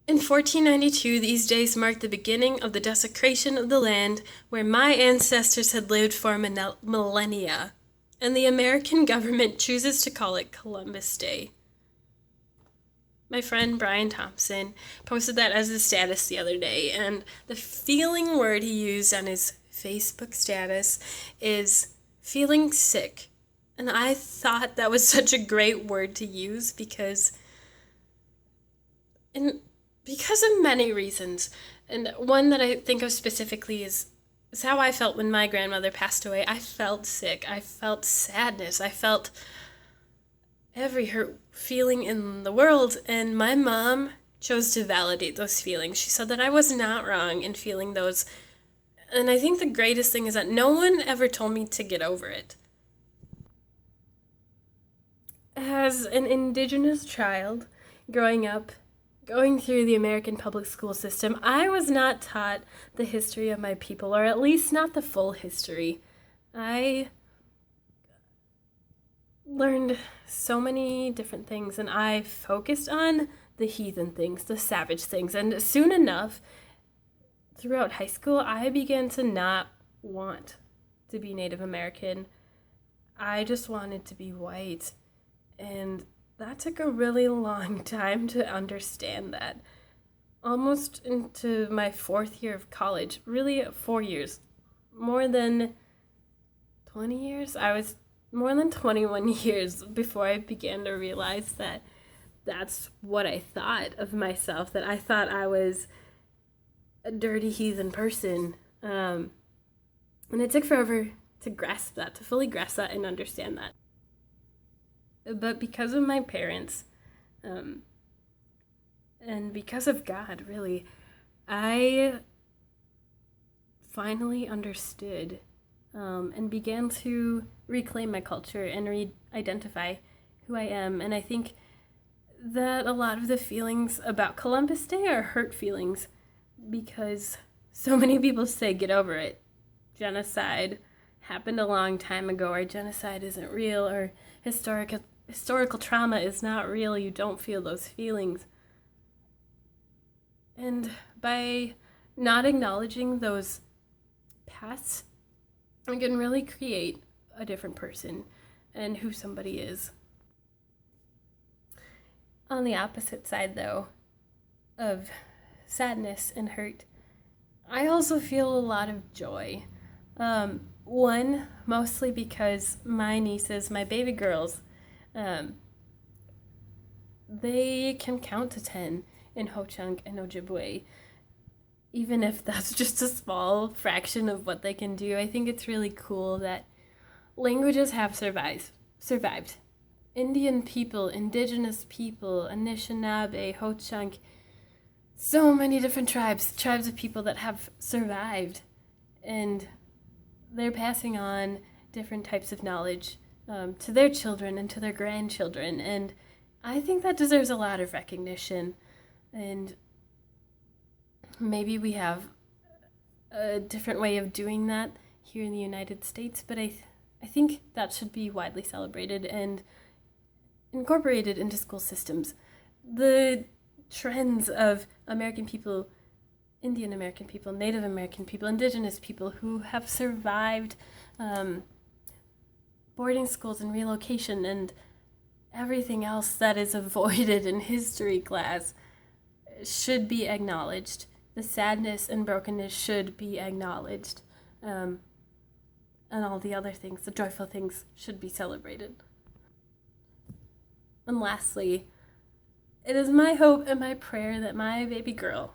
In 1492, these days marked the beginning of the desecration of the land where my ancestors had lived for millennia, and the American government chooses to call it Columbus Day. My friend Brian Thompson posted that as a status the other day, and the feeling word he used on his Facebook status is feeling sick. And I thought that was such a great word to use in because of many reasons. And one that I think of specifically is how I felt when my grandmother passed away. I felt sick. I felt sadness. I felt every hurt feeling in the world. And my mom chose to validate those feelings. She said that I was not wrong in feeling those. And I think the greatest thing is that no one ever told me to get over it. As an Indigenous child growing up, going through the American public school system, I was not taught the history of my people, or at least not the full history. I learned so many different things, and I focused on the heathen things, the savage things, and soon enough, throughout high school, I began to not want to be Native American. I just wanted to be white, and that took a really long time to understand that. Almost into my fourth year of college, really 4 years, more than 20 years. I was more than 21 years before I began to realize that that's what I thought of myself, that I thought I was a dirty heathen person. And it took forever to grasp that, to fully grasp that and understand that. But because of my parents, and because of God, really, I finally understood and began to reclaim my culture and re-identify who I am. And I think that a lot of the feelings about Columbus Day are hurt feelings because so many people say, get over it. Genocide happened a long time ago, or genocide isn't real, or historical trauma is not real. You don't feel those feelings. And by not acknowledging those pasts, I can really create a different person and who somebody is. On the opposite side, though, of sadness and hurt, I also feel a lot of joy. One, mostly because my nieces, my baby girls, they can count to 10 in Ho-Chunk and Ojibwe. Even if that's just a small fraction of what they can do, I think it's really cool that languages have survived. Indian people, indigenous people, Anishinaabe, Ho-Chunk, so many different tribes of people that have survived. And they're passing on different types of knowledge to their children and to their grandchildren. And I think that deserves a lot of recognition. And maybe we have a different way of doing that here in the United States, but I think that should be widely celebrated and incorporated into school systems. The trends of American people, Indian American people, Native American people, Indigenous people who have survived boarding schools and relocation and everything else that is avoided in history class should be acknowledged. The sadness and brokenness should be acknowledged. And all the other things, the joyful things, should be celebrated. And lastly, it is my hope and my prayer that my baby girl,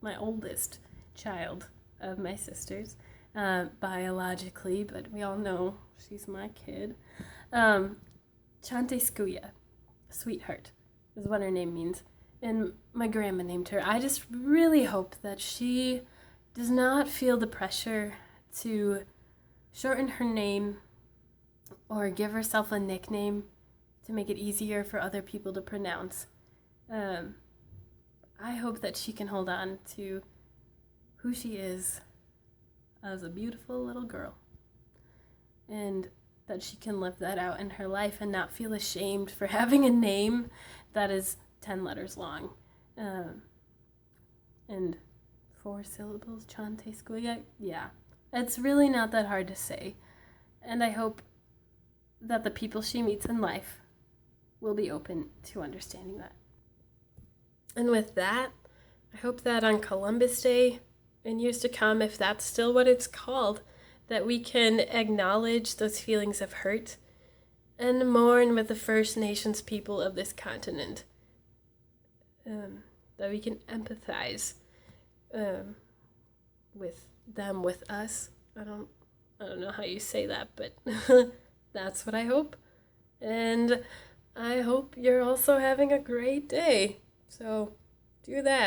my oldest child of my sisters, biologically, but we all know she's my kid, Chante Skuya, sweetheart, is what her name means. And my grandma named her. I just really hope that she does not feel the pressure to shorten her name or give herself a nickname to make it easier for other people to pronounce. I hope that she can hold on to who she is as a beautiful little girl, and that she can live that out in her life and not feel ashamed for having a name that is 10 letters long. and 4 syllables, Chante Squigga. Yeah, it's really not that hard to say. And I hope that the people she meets in life will be open to understanding that. And with that, I hope that on Columbus Day, in years to come, if that's still what it's called, that we can acknowledge those feelings of hurt and mourn with the First Nations people of this continent. That we can empathize with them, with us. I don't know how you say that, but that's what I hope. And I hope you're also having a great day. So do that.